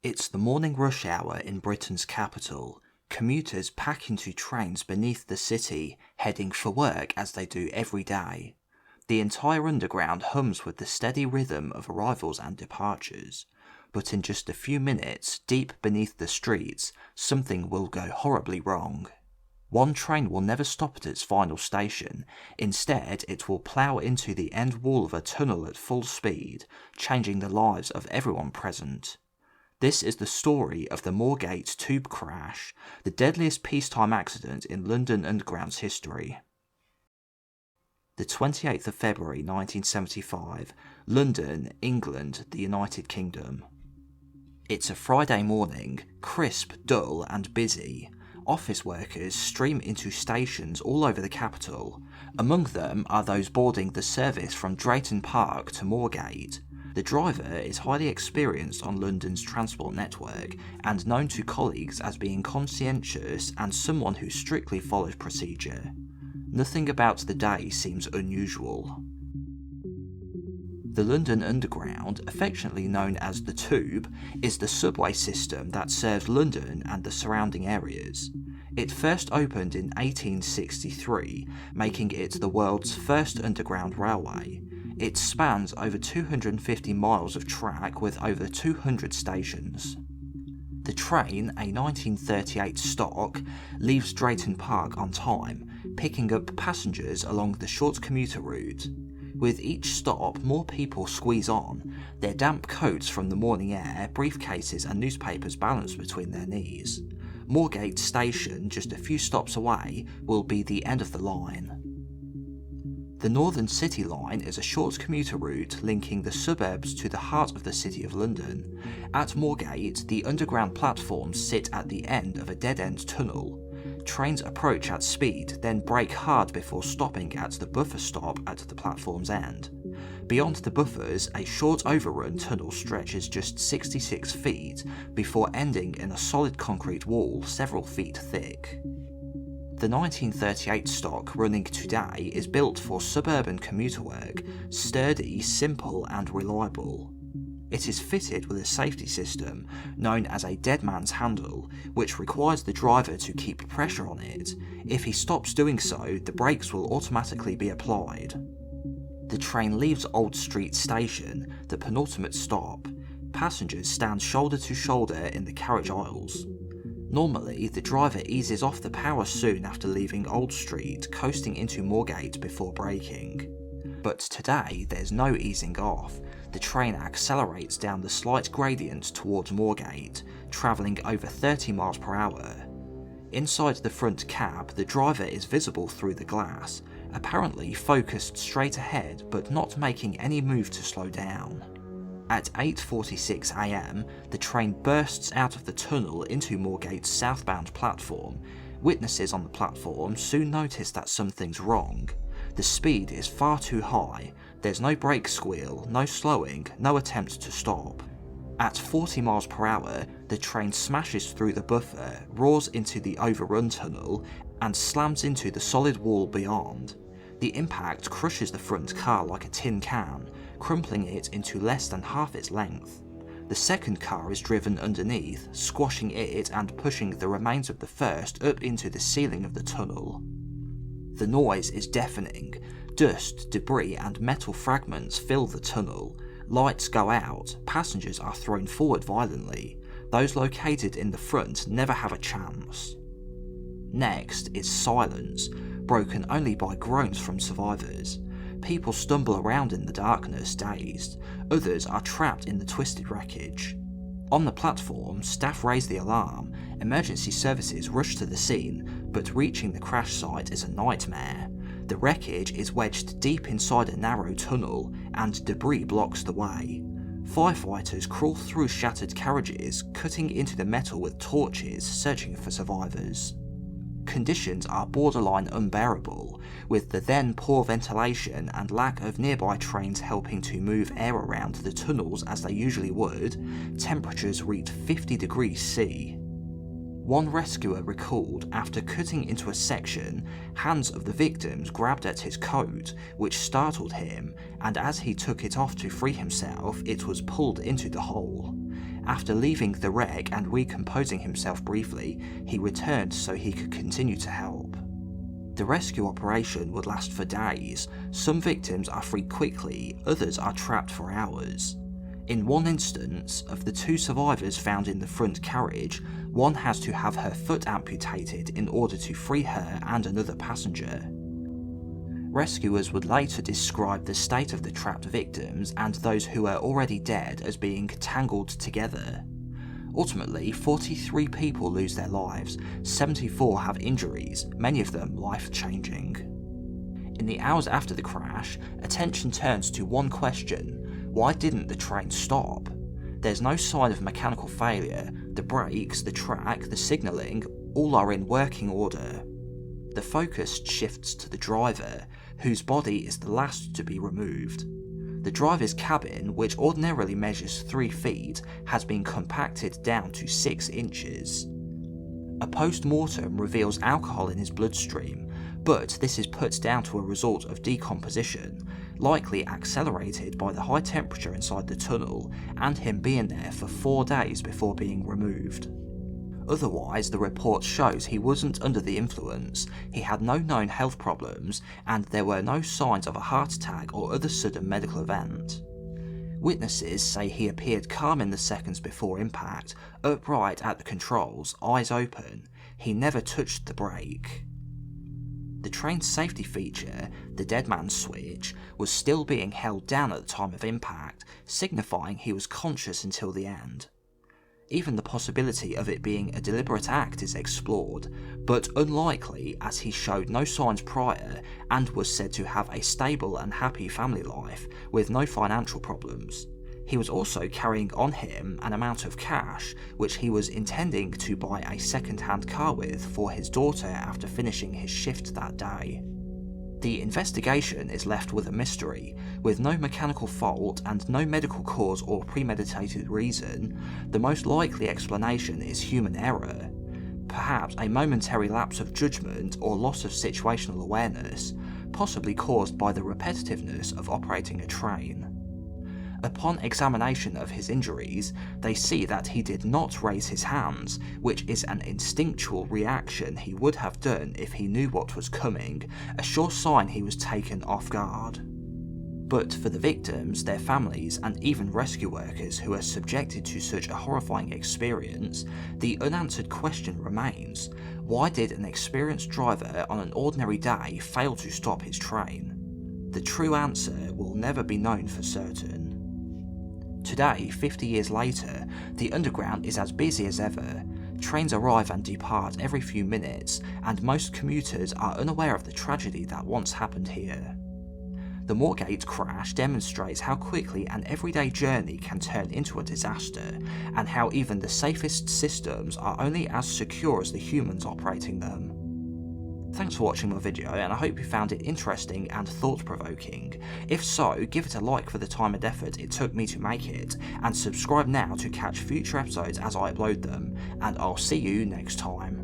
It's the morning rush hour in Britain's capital. Commuters pack into trains beneath the city, heading for work as they do every day. The entire underground hums with the steady rhythm of arrivals and departures. But in just a few minutes, deep beneath the streets, something will go horribly wrong. One train will never stop at its final station. Instead, it will plough into the end wall of a tunnel at full speed, changing the lives of everyone present. This is the story of the Moorgate tube crash, the deadliest peacetime accident in London Underground's history. The 28th of February 1975, London, England, the United Kingdom. It's a Friday morning, crisp, dull and busy. Office workers stream into stations all over the capital. Among them are those boarding the service from Drayton Park to Moorgate. The driver is highly experienced on London's transport network and known to colleagues as being conscientious and someone who strictly follows procedure. Nothing about the day seems unusual. The London Underground, affectionately known as the Tube, is the subway system that serves London and the surrounding areas. It first opened in 1863, making it the world's first underground railway. It spans over 250 miles of track with over 200 stations. The train, a 1938 stock, leaves Drayton Park on time, picking up passengers along the short commuter route. With each stop, more people squeeze on, their damp coats from the morning air, briefcases and newspapers balanced between their knees. Moorgate Station, just a few stops away, will be the end of the line. The Northern City Line is a short commuter route linking the suburbs to the heart of the City of London. At Moorgate, the underground platforms sit at the end of a dead-end tunnel. Trains approach at speed, then brake hard before stopping at the buffer stop at the platform's end. Beyond the buffers, a short overrun tunnel stretches just 66 feet before ending in a solid concrete wall several feet thick. The 1938 stock running today is built for suburban commuter work, sturdy, simple and reliable. It is fitted with a safety system known as a dead man's handle, which requires the driver to keep pressure on it. If he stops doing so, the brakes will automatically be applied. The train leaves Old Street Station, the penultimate stop. Passengers stand shoulder to shoulder in the carriage aisles. Normally, the driver eases off the power soon after leaving Old Street, coasting into Moorgate before braking. But today, there's no easing off. The train accelerates down the slight gradient towards Moorgate, travelling over 30 miles per hour. Inside the front cab, the driver is visible through the glass, apparently focused straight ahead but not making any move to slow down. At 8:46 AM, the train bursts out of the tunnel into Moorgate's southbound platform. Witnesses on the platform soon notice that something's wrong. The speed is far too high, there's no brake squeal, no slowing, no attempt to stop. At 40 miles per hour, the train smashes through the buffer, roars into the overrun tunnel, and slams into the solid wall beyond. The impact crushes the front car like a tin can, crumpling it into less than half its length. The second car is driven underneath, squashing it and pushing the remains of the first up into the ceiling of the tunnel. The noise is deafening. Dust, debris and metal fragments fill the tunnel. Lights go out, passengers are thrown forward violently. Those located in the front never have a chance. Next is silence, broken only by groans from survivors. People stumble around in the darkness, dazed. Others are trapped in the twisted wreckage. On the platform, staff raise the alarm. Emergency services rush to the scene, but reaching the crash site is a nightmare. The wreckage is wedged deep inside a narrow tunnel, and debris blocks the way. Firefighters crawl through shattered carriages, cutting into the metal with torches, searching for survivors. Conditions are borderline unbearable, with the then poor ventilation and lack of nearby trains helping to move air around the tunnels as they usually would. Temperatures reach 50 degrees C. One rescuer recalled after cutting into a section, hands of the victims grabbed at his coat, which startled him, and as he took it off to free himself, it was pulled into the hole. After leaving the wreck and recomposing himself briefly, he returned so he could continue to help. The rescue operation would last for days. Some victims are freed quickly, others are trapped for hours. In one instance, of the 2 survivors found in the front carriage, one has to have her foot amputated in order to free her and another passenger. Rescuers would later describe the state of the trapped victims and those who were already dead as being tangled together. Ultimately, 43 people lose their lives, 74 have injuries, many of them life-changing. In the hours after the crash, attention turns to one question: why didn't the train stop? There's no sign of mechanical failure. The brakes, the track, the signalling, all are in working order. The focus shifts to the driver, whose body is the last to be removed. The driver's cabin, which ordinarily measures 3 feet, has been compacted down to 6 inches. A post-mortem reveals alcohol in his bloodstream, but this is put down to a result of decomposition, likely accelerated by the high temperature inside the tunnel and him being there for 4 days before being removed. Otherwise, the report shows he wasn't under the influence, he had no known health problems, and there were no signs of a heart attack or other sudden medical event. Witnesses say he appeared calm in the seconds before impact, upright at the controls, eyes open. He never touched the brake. The train's safety feature, the dead man's switch, was still being held down at the time of impact, signifying he was conscious until the end. Even the possibility of it being a deliberate act is explored, but unlikely as he showed no signs prior and was said to have a stable and happy family life with no financial problems. He was also carrying on him an amount of cash which he was intending to buy a second-hand car with for his daughter after finishing his shift that day. The investigation is left with a mystery. With no mechanical fault and no medical cause or premeditated reason, the most likely explanation is human error. Perhaps a momentary lapse of judgment or loss of situational awareness, possibly caused by the repetitiveness of operating a train. Upon examination of his injuries, they see that he did not raise his hands, which is an instinctual reaction he would have done if he knew what was coming, a sure sign he was taken off guard. But for the victims, their families, and even rescue workers who are subjected to such a horrifying experience, the unanswered question remains: why did an experienced driver on an ordinary day fail to stop his train? The true answer will never be known for certain. Today, 50 years later, the Underground is as busy as ever. Trains arrive and depart every few minutes, and most commuters are unaware of the tragedy that once happened here. The Moorgate crash demonstrates how quickly an everyday journey can turn into a disaster, and how even the safest systems are only as secure as the humans operating them. Thanks for watching my video, and I hope you found it interesting and thought-provoking. If so, give it a like for the time and effort it took me to make it, and subscribe now to catch future episodes as I upload them, and I'll see you next time.